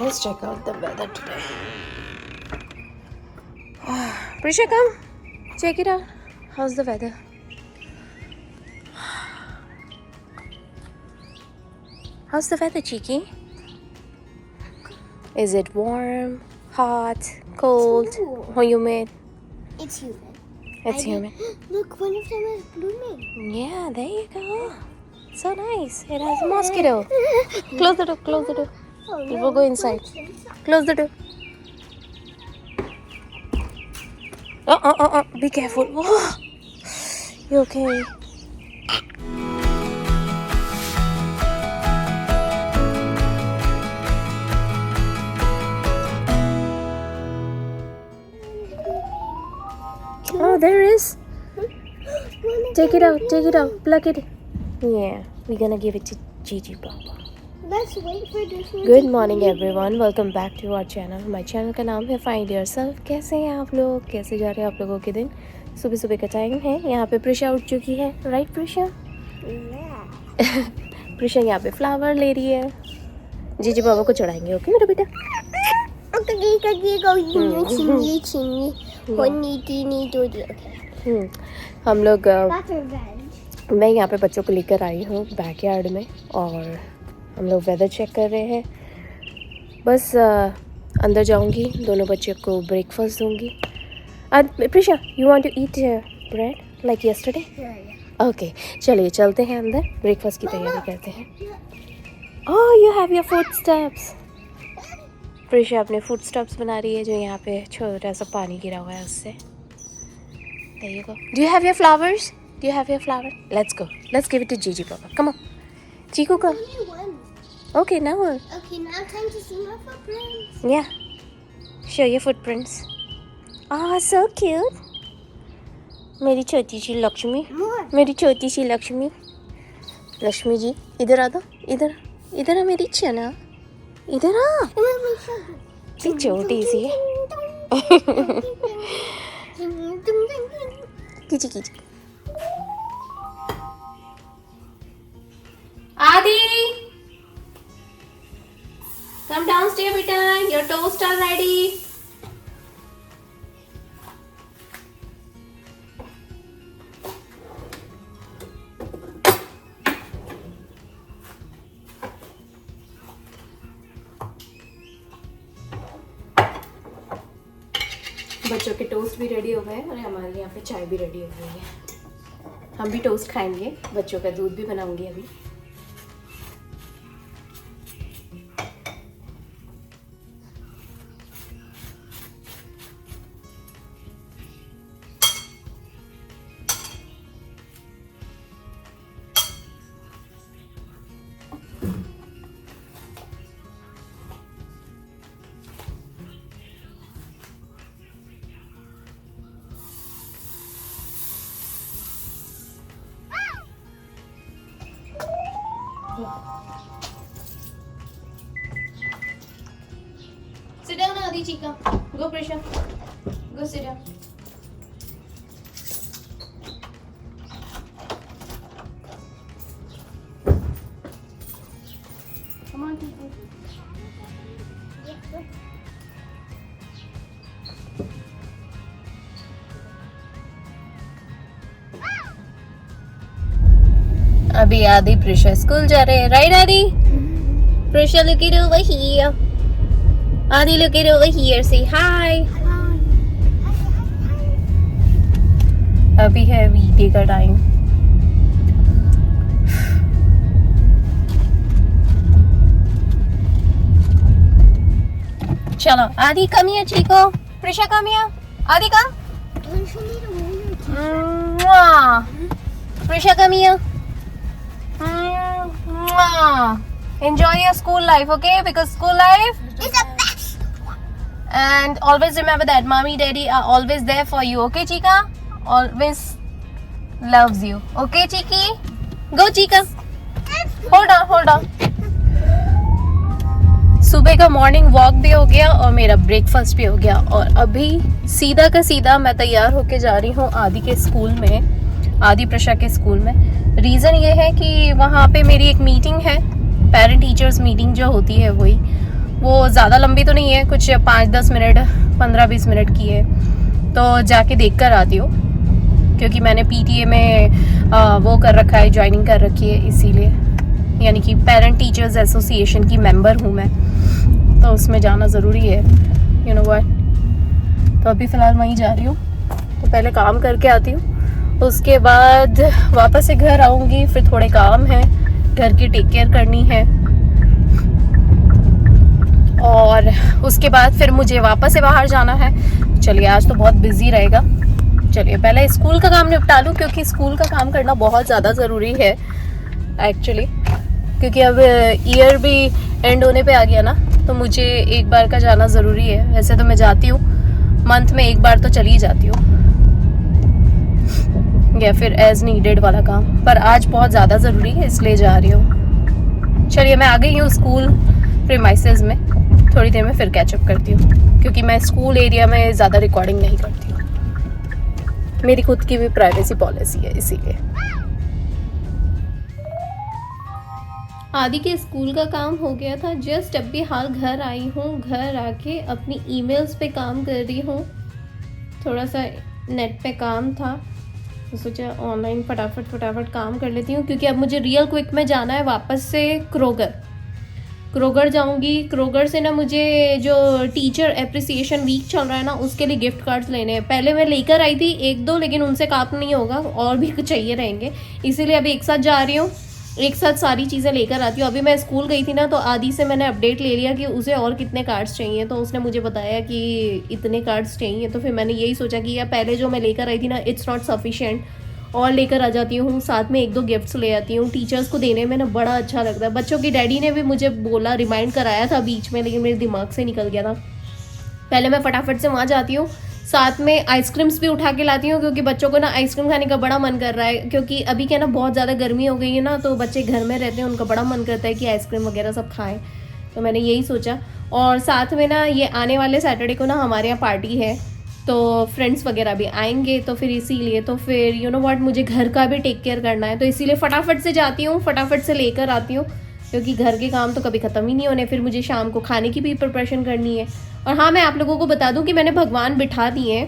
Let's check out the weather today. Prisha, come. Check it out. How's the weather? How's the weather, Cheeky? Is it warm, hot, cold, or humid? It's humid. It's humid. Look, one of them is blooming. Yeah, there you go. So nice. It has a mosquito. Close the door, close the door. Oh, It will go inside. Close the door. Be careful. Oh. You okay? Oh, there is. Take it out, pluck it. Yeah, we're gonna give it to Gigi Papa. Let's wait for this one. Good morning everyone, welcome back to our channel. हमारे channel का नाम है find yourself. कैसे हैं आप लोग? कैसे जा रहे हैं आप लोगों के दिन? सुबह सुबह का टाइम है। यहाँ पे प्रिशा उठ चुकी है, राइट प्रिशा? प्रिशा यहाँ पे फ्लावर ले रही है। जीजी बाबा को चढ़ाएंगे, ओके मेरा बेटा? हम लोग मैं यहाँ पे बच्चों को लेकर आई हूँ बैकयार्ड में और हम लोग वेदर चेक कर रहे हैं। बस अंदर जाऊंगी, दोनों बच्चे को ब्रेकफास्ट दूंगी। Prisha, you want to eat bread like yesterday? Okay, चलिए चलते हैं अंदर, ब्रेकफास्ट की तैयारी करते हैं। Oh, you have your foot steps. Prisha अपने फुट स्टेप्स बना रही है, जो यहाँ पे छोटा सा पानी गिरा हुआ है उससे। There you go. Do you have your flowers? Do you have your flower? Let's go. Let's give it to Gigi Papa. Come on. Chiku, come. Okay, now. Okay, now time to see my footprints. Yeah. Show your footprints. Oh, so cute. मेरी छोटी सी लक्ष्मी, मेरी छोटी सी लक्ष्मी। लक्ष्मी जी, इधर आ दो, इधर इधर आ मेरी चना, इधर आ। इतनी छोटी सी है। कीची कीची। आदि, come downstairs बेटा, your toast are ready. बच्चों के टोस्ट भी रेडी हो गए हैं और हमारे यहाँ पे चाय भी रेडी हो गई है। हम भी टोस्ट खाएंगे, बच्चों का दूध भी बनाऊंगी अभी। Sit down, Adi Chica. Go, Prisha. Go sit down. Come on, people. अभी आदि प्रिशा स्कूल जा रहे हैं, राइट आदि? Prisha, look it over here. Adi, look it over here. Say hi. अभी है वीके का टाइम। चलो आदि, come here, Chico. Prisha, come here. Adi, come. Prisha, come here. Enjoy your school life, okay? Because school life It's the best. and always remember that mommy daddy are always there for you, okay Chica? Always loves you, okay Chiki? Go Chica. Hold on. सुबह का morning walk भी हो गया और मेरा breakfast भी हो गया और अभी सीधा का सीधा मैं तैयार होके जा रही हूँ आदि के स्कूल में, आदि प्रशा के स्कूल में। रीज़न ये है कि वहाँ पे मेरी एक मीटिंग है, पेरेंट टीचर्स मीटिंग जो होती है वही, वो ज़्यादा लंबी तो नहीं है, कुछ 5-10 मिनट 15-20 मिनट की है, तो जाके देख कर आती हूँ, क्योंकि मैंने PTA में वो कर रखा है, ज्वाइनिंग कर रखी है, इसीलिए, यानी कि पेरेंट टीचर्स एसोसिएशन की मेंबर हूँ मैं, तो उसमें जाना ज़रूरी है, यू नो व्हाट। तो अभी फ़िलहाल वहीं जा रही हूँ, तो पहले काम करके आती हूँ, उसके बाद वापस से घर आऊँगी, फिर थोड़े काम हैं, घर की टेक केयर करनी है, और उसके बाद फिर मुझे वापस से बाहर जाना है। चलिए आज तो बहुत बिजी रहेगा, चलिए पहले स्कूल का काम निपटा लूँ, क्योंकि स्कूल का काम करना बहुत ज़्यादा ज़रूरी है एक्चुअली, क्योंकि अब ईयर भी एंड होने पे आ गया ना, तो मुझे एक बार का जाना ज़रूरी है। वैसे तो मैं जाती हूँ मंथ में एक बार तो चली जाती हूँ, या फिर एज नीडेड वाला काम, पर आज बहुत ज़्यादा ज़रूरी है इसलिए जा रही हूँ। चलिए मैं आ गई हूँ स्कूल प्रीमाइसेस में, थोड़ी देर में फिर कैचअप करती हूँ, क्योंकि मैं स्कूल एरिया में ज़्यादा रिकॉर्डिंग नहीं करती हूँ, मेरी खुद की भी प्राइवेसी पॉलिसी है इसीलिए। आदि के स्कूल का काम हो गया था, जस्ट अभी हाल घर आई हूँ, घर आके अपनी ईमेल्स पे काम कर रही हूँ, थोड़ा सा नेट पे काम था तो सोचा ऑनलाइन फटाफट काम कर लेती हूँ, क्योंकि अब मुझे रियल क्विक में जाना है वापस से क्रोगर जाऊंगी। क्रोगर से ना मुझे जो टीचर एप्रिसिएशन वीक चल रहा है ना, उसके लिए गिफ्ट कार्ड्स लेने हैं। पहले मैं लेकर आई थी 1-2, लेकिन उनसे काम नहीं होगा, और भी कुछ चाहिए रहेंगे, इसीलिए अभी एक साथ जा रही हूँ, एक साथ सारी चीज़ें लेकर आती हूँ। अभी मैं स्कूल गई थी ना, तो आदि से मैंने अपडेट ले लिया कि उसे और कितने कार्ड्स चाहिए, तो उसने मुझे बताया कि इतने कार्ड्स चाहिए। तो फिर मैंने यही सोचा कि यार पहले जो मैं लेकर आई थी ना, इट्स नॉट सफिशिएंट, और लेकर आ जाती हूँ, साथ में 1-2 गिफ्ट्स ले आती हूँ। टीचर्स को देने में ना बड़ा अच्छा लगता है। बच्चों की डैडी ने भी मुझे बोला, रिमाइंड कराया था बीच में, लेकिन मेरे दिमाग से निकल गया था। पहले मैं फटाफट से वहाँ जाती हूँ, साथ में आइसक्रीम्स भी उठा के लाती हूँ, क्योंकि बच्चों को ना आइसक्रीम खाने का बड़ा मन कर रहा है, क्योंकि अभी क्या ना बहुत ज़्यादा गर्मी हो गई है ना, तो बच्चे घर में रहते हैं, उनका बड़ा मन करता है कि आइसक्रीम वगैरह सब खाएं, तो मैंने यही सोचा। और साथ में ना ये आने वाले सैटरडे को ना हमारे यहाँ पार्टी है, तो फ्रेंड्स वगैरह भी आएंगे, तो फिर इसीलिए, तो फिर यू नो व्हाट, मुझे घर का भी टेक केयर करना है, तो इसीलिए फटाफट से जाती हूँ, फटाफट से लेकर आती हूँ, क्योंकि घर के काम तो कभी ख़त्म ही नहीं होने। फिर मुझे शाम को खाने की भी प्रिपरेशन करनी है। और हाँ, मैं आप लोगों को बता दूं कि मैंने भगवान बिठा दिए हैं।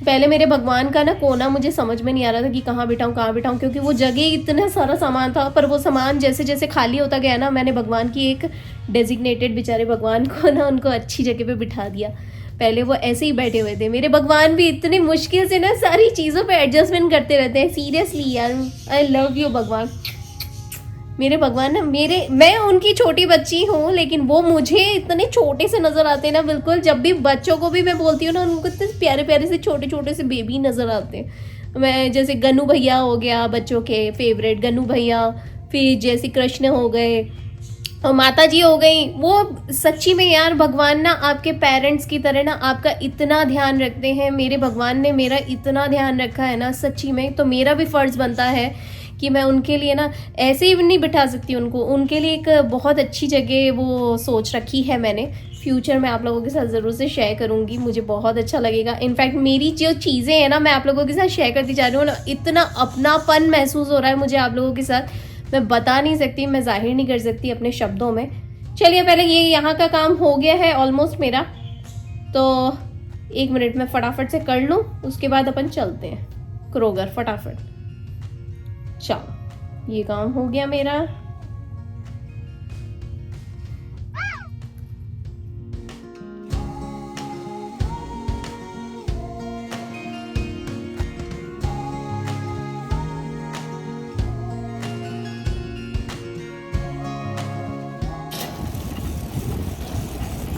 पहले मेरे भगवान का ना कोना मुझे समझ में नहीं आ रहा था कि कहाँ बिठाऊँ, क्योंकि वो जगह इतना सारा सामान था, पर वो सामान जैसे जैसे खाली होता गया ना, मैंने भगवान की एक डेजिग्नेटेड बेचारे भगवान को ना, उनको अच्छी जगह पे बिठा दिया। पहले वो ऐसे ही बैठे हुए थे। मेरे भगवान भी इतनी मुश्किल से ना सारी चीज़ों पे एडजस्टमेंट करते रहते हैं। सीरियसली यार, आई लव यू भगवान। मेरे भगवान ना, मैं उनकी छोटी बच्ची हूँ, लेकिन वो मुझे इतने छोटे से नज़र आते हैं ना, बिल्कुल। जब भी बच्चों को भी मैं बोलती हूँ ना, उनको इतने प्यारे प्यारे से छोटे छोटे से बेबी नज़र आते हैं। मैं जैसे गन्नू भैया हो गया बच्चों के फेवरेट, गन्नू भैया, फिर जैसे कृष्ण हो गए, और माता जी हो गई। वो सच्ची में यार, भगवान ना आपके पेरेंट्स की तरह ना आपका इतना ध्यान रखते हैं। मेरे भगवान ने मेरा इतना ध्यान रखा है ना, सच्ची में। तो मेरा भी फ़र्ज़ बनता है कि मैं उनके लिए ना ऐसे ही नहीं बिठा सकती उनको, उनके लिए एक बहुत अच्छी जगह वो सोच रखी है मैंने। फ्यूचर में आप लोगों के साथ ज़रूर से शेयर करूँगी, मुझे बहुत अच्छा लगेगा। इनफैक्ट मेरी जो चीज़ें हैं ना, मैं आप लोगों के साथ शेयर करती जा रही हूँ ना, इतना अपनापन महसूस हो रहा है मुझे आप लोगों के साथ, मैं बता नहीं सकती, मैं जाहिर नहीं कर सकती अपने शब्दों में। चलिए, पहले ये यहाँ का काम हो गया है ऑलमोस्ट मेरा, तो 1 मिनट में फटाफट से कर लूँ, उसके बाद अपन चलते हैं क्रोगर फटाफट। चलो, ये काम हो गया मेरा।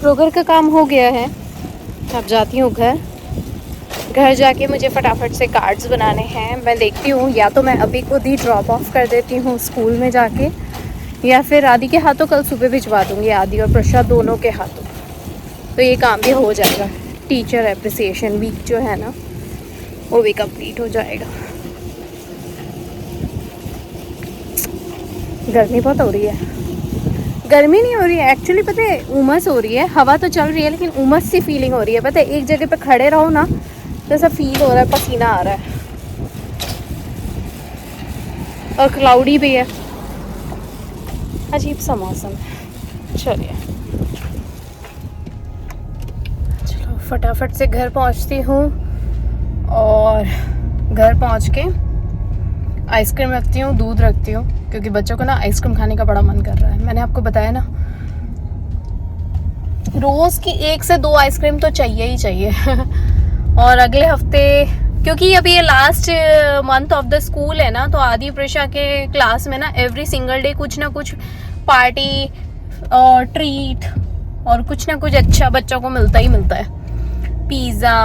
क्रोगर का काम हो गया है, अब जाती हूँ घर जाके मुझे फटाफट से कार्ड्स बनाने हैं। मैं देखती हूँ, या तो मैं अभी खुद ही ड्रॉप ऑफ कर देती हूँ स्कूल में जाके, या फिर आदि के हाथों कल सुबह भिजवा दूँगी, आदि और प्रसाद दोनों के हाथों, तो ये काम भी हो जाएगा। टीचर एप्रिसिएशन वीक जो है ना, वो भी कंप्लीट हो जाएगा। गर्मी बहुत हो रही है। गर्मी नहीं हो रही है एक्चुअली, पता है, उमस हो रही है। हवा तो चल रही है, लेकिन उमस सी फीलिंग हो रही है। पता है, एक जगह पे खड़े रहो ना, तो ऐसा फील हो रहा है, पसीना आ रहा है, और क्लाउडी भी है, अजीब सा मौसम है। चलिए, फटाफट से घर पहुंचती हूँ और घर पहुंच के आइसक्रीम रखती हूँ, दूध रखती हूँ, क्योंकि बच्चों को ना आइसक्रीम खाने का बड़ा मन कर रहा है। मैंने आपको बताया ना, रोज़ की 1 से 2 आइसक्रीम तो चाहिए ही चाहिए। और अगले हफ्ते, क्योंकि अभी ये last month of the school है ना, तो आदि प्रेशा के क्लास में ना एवरी सिंगल डे कुछ ना कुछ पार्टी और ट्रीट और कुछ ना कुछ अच्छा बच्चों को मिलता ही मिलता है। पिज़्ज़ा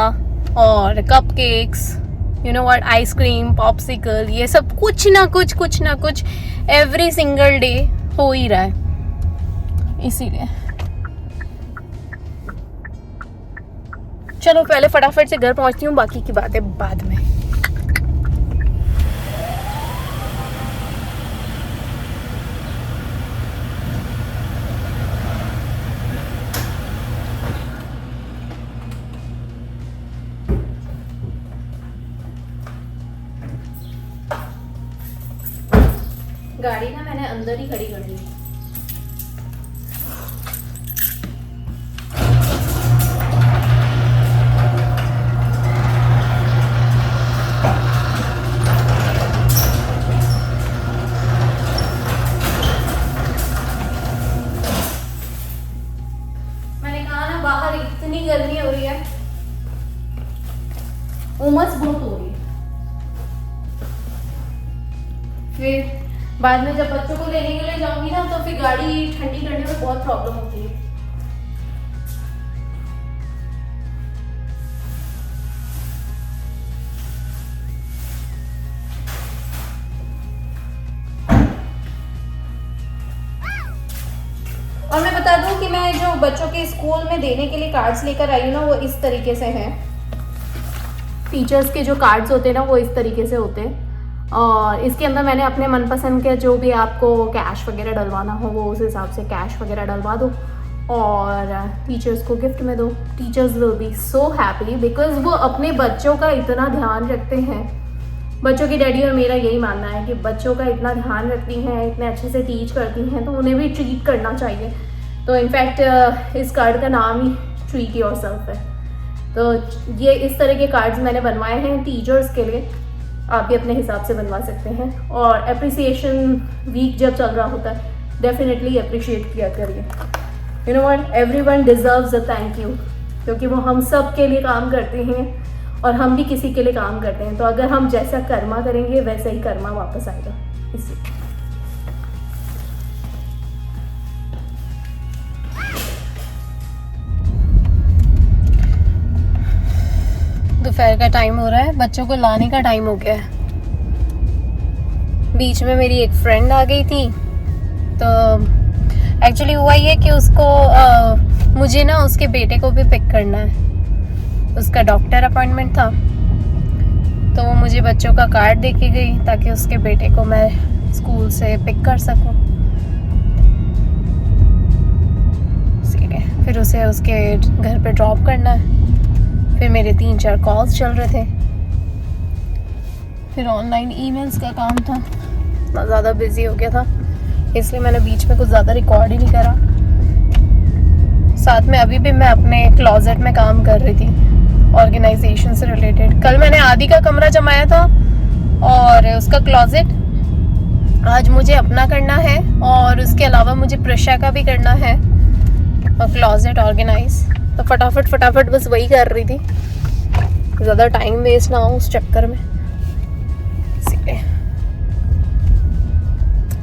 और cupcakes, you know what, ice cream, popsicle, ये सब कुछ ना कुछ एवरी सिंगल डे हो ही रहा है। इसीलिए चलो पहले फटाफट से घर पहुंचती हूँ, बाकी की बातें बाद में। गाड़ी ना मैंने अंदर ही खड़ी कर ली। मैंने कहा ना, बाहर इतनी गर्मी हो रही है, उमस बहुत हो रही है। फिर बाद में जब बच्चों को लेने के लिए जाऊंगी ना, तो फिर गाड़ी ठंडी करने में बहुत प्रॉब्लम होती है। और मैं बता दूं कि मैं जो बच्चों के स्कूल में देने के लिए कार्ड्स लेकर आई हूँ ना, वो इस तरीके से हैं। टीचर्स के जो कार्ड्स होते हैं ना, वो इस तरीके से होते हैं। और इसके अंदर मैंने अपने मनपसंद के, जो भी आपको कैश वगैरह डलवाना हो, वो उस हिसाब से कैश वगैरह डलवा दो और टीचर्स को गिफ्ट में दो। Teachers will be so happy, because वो अपने बच्चों का इतना ध्यान रखते हैं। बच्चों की डैडी और मेरा यही मानना है कि बच्चों का इतना ध्यान रखती हैं, इतने अच्छे से टीच करती हैं, तो उन्हें भी ट्रीट करना चाहिए। तो इनफैक्ट इस कार्ड का नाम ही ट्रीट योरसेल्फ है। तो ये इस तरह के कार्ड्स मैंने बनवाए हैं टीचर्स के लिए, आप भी अपने हिसाब से बनवा सकते हैं। और अप्रिसिएशन वीक जब चल रहा होता है, डेफिनेटली अप्रिशिएट किया करिए। You know what, everyone deserves a thank you, क्योंकि वो हम सब के लिए काम करते हैं और हम भी किसी के लिए काम करते हैं। तो अगर हम जैसा कर्मा करेंगे, वैसा ही कर्मा वापस आएगा। इसलिए दोपहर का टाइम हो रहा है, बच्चों को लाने का टाइम हो गया है। बीच में मेरी एक फ्रेंड आ गई थी, तो एक्चुअली हुआ ये कि उसको मुझे ना उसके बेटे को भी पिक करना है। उसका डॉक्टर अपॉइंटमेंट था, तो वो मुझे बच्चों का कार्ड दे के गई ताकि उसके बेटे को मैं स्कूल से पिक कर सकूं। फिर उसे उसके घर पे ड्रॉप करना है। फिर मेरे 3-4 कॉल्स चल रहे थे, फिर ऑनलाइन ईमेल्स का काम था, इतना ज़्यादा बिजी हो गया था, इसलिए मैंने बीच में कुछ ज़्यादा रिकॉर्ड ही नहीं करा। साथ में अभी भी मैं अपने क्लोजेट में काम कर रही थी, ऑर्गेनाइजेशन से रिलेटेड। कल मैंने आदि का कमरा जमाया था और उसका क्लोजेट आज मुझे अपना करना है, और उसके अलावा मुझे प्रेशा का भी करना है और क्लोजेट ऑर्गेनाइज। तो फटाफट बस वही कर रही थी, ज़्यादा टाइम वेस्ट ना हो उस चक्कर में।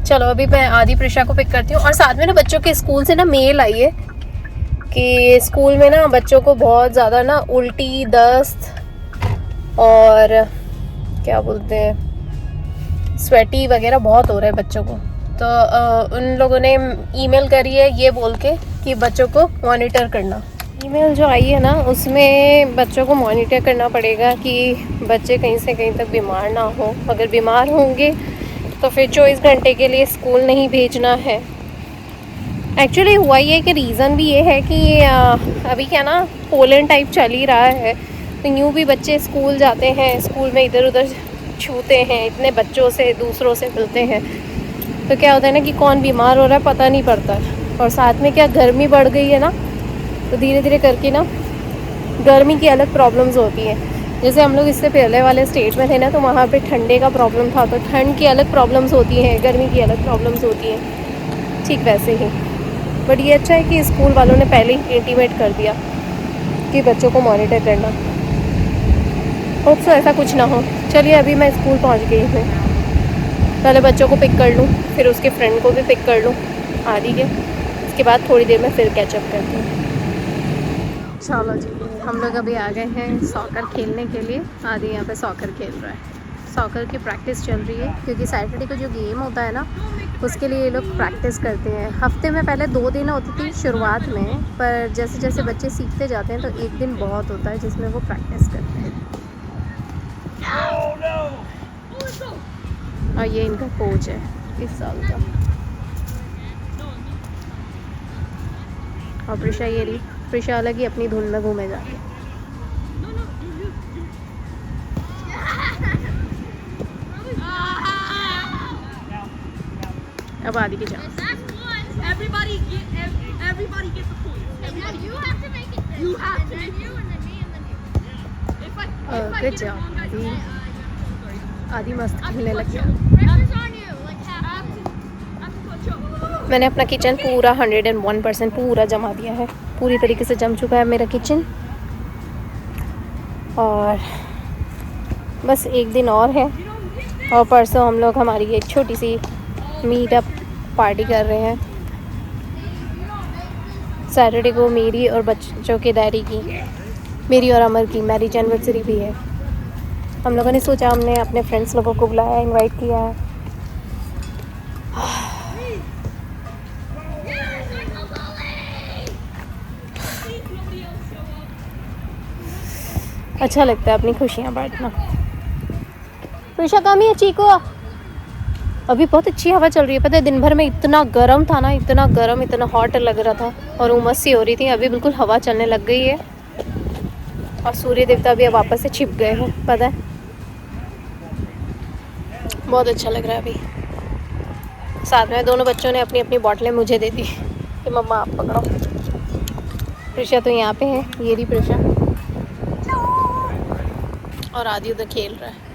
चलो अभी मैं आदि प्रेशा को पिक करती हूँ। और साथ में ना बच्चों के स्कूल से ना मेल आई है कि स्कूल में ना बच्चों को बहुत ज़्यादा ना उल्टी, दस्त और क्या बोलते हैं, स्वेटी वगैरह बहुत हो रहा है बच्चों को। तो उन लोगों ने ईमेल करी है ये बोल के कि बच्चों को मॉनिटर करना। ईमेल जो आई है ना, उसमें बच्चों को मॉनिटर करना पड़ेगा कि बच्चे कहीं से कहीं तक बीमार ना हो। अगर बीमार होंगे तो फिर 24 घंटे के लिए स्कूल नहीं भेजना है। एक्चुअली हुआ ये कि रीज़न भी ये है कि अभी क्या ना, पोलन टाइप चल ही रहा है, तो यूँ भी बच्चे स्कूल जाते हैं, स्कूल में इधर उधर छूते हैं, इतने बच्चों से, दूसरों से मिलते हैं, तो क्या होता है ना कि कौन बीमार हो रहा है पता नहीं पड़ता। और साथ में क्या गर्मी बढ़ गई है ना, तो धीरे धीरे करके ना गर्मी की अलग प्रॉब्लम्स होती हैं। जैसे हम लोग इससे पहले वाले स्टेट में थे ना, तो वहाँ पे ठंडे का प्रॉब्लम था, तो ठंड की अलग प्रॉब्लम्स होती हैं, गर्मी की अलग प्रॉब्लम्स होती हैं, ठीक वैसे ही। बट ये अच्छा है कि स्कूल वालों ने पहले ही इंटीमेट कर दिया कि बच्चों को मॉनिटर करना। होप सो ऐसा कुछ ना हो। चलिए अभी मैं स्कूल पहुँच गई हूँ, पहले बच्चों को पिक कर लूँ, फिर उसके फ्रेंड को भी पिक कर लूँ आदि के, उसके बाद थोड़ी देर में फिर कैचअप करते हैं। चलो जी, हम लोग अभी आ गए हैं सॉकर खेलने के लिए। आदि यहाँ पे सॉकर खेल रहा है, सॉकर की प्रैक्टिस चल रही है, क्योंकि सैटरडे को जो गेम होता है ना, उसके लिए ये लोग प्रैक्टिस करते हैं। हफ्ते में पहले 2 दिन होती थी शुरुआत में, पर जैसे जैसे बच्चे सीखते जाते हैं तो एक दिन बहुत होता है जिसमें वो प्रैक्टिस करते हैं। और ये इनका कोच है इस साल का। और प्रिशा ये रही, प्रिशा अलग ही अपनी धुन में घूमे जा रही है। अब आदि की chance. Everybody gets a point. You have to make it. You have to make you and then me and then you. If I good get it job. wrong, guys, आदि मस्त खेलने लग गया। Pressure's on you. Like half. I have to coach up. मैंने अपना kitchen पूरा 101% पूरा जमा दिया है, पूरी तरीके से जम चुका है मेरा किचन। और बस एक दिन और है, और परसों हम लोग हमारी एक छोटी सी मीटअप पार्टी कर रहे हैं। सैटरडे को मेरी और बच्चों के डैडी की, मेरी और अमर की मैरिज एनिवर्सरी भी है। हम लोगों ने सोचा, हमने अपने फ्रेंड्स लोगों को बुलाया, इनवाइट किया है। अच्छा लगता है अपनी खुशियाँ बांटना। प्रिशा कम ही है, चीकू। अभी बहुत अच्छी हवा चल रही है, पता है दिन भर में इतना गर्म था ना, इतना गर्म, इतना हॉट लग रहा था और उमस सी हो रही थी। अभी बिल्कुल हवा चलने लग गई है और सूर्य देवता भी अब वापस से छिप गए हैं, पता है। बहुत अच्छा लग रहा है अभी। साथ में दोनों बच्चों ने अपनी अपनी बॉटलें मुझे दे दी कि मम्मा आप पकड़ो। प्रिशा तो यहाँ पे है, ये रही प्रिशा, और आदि उधर खेल रहा है।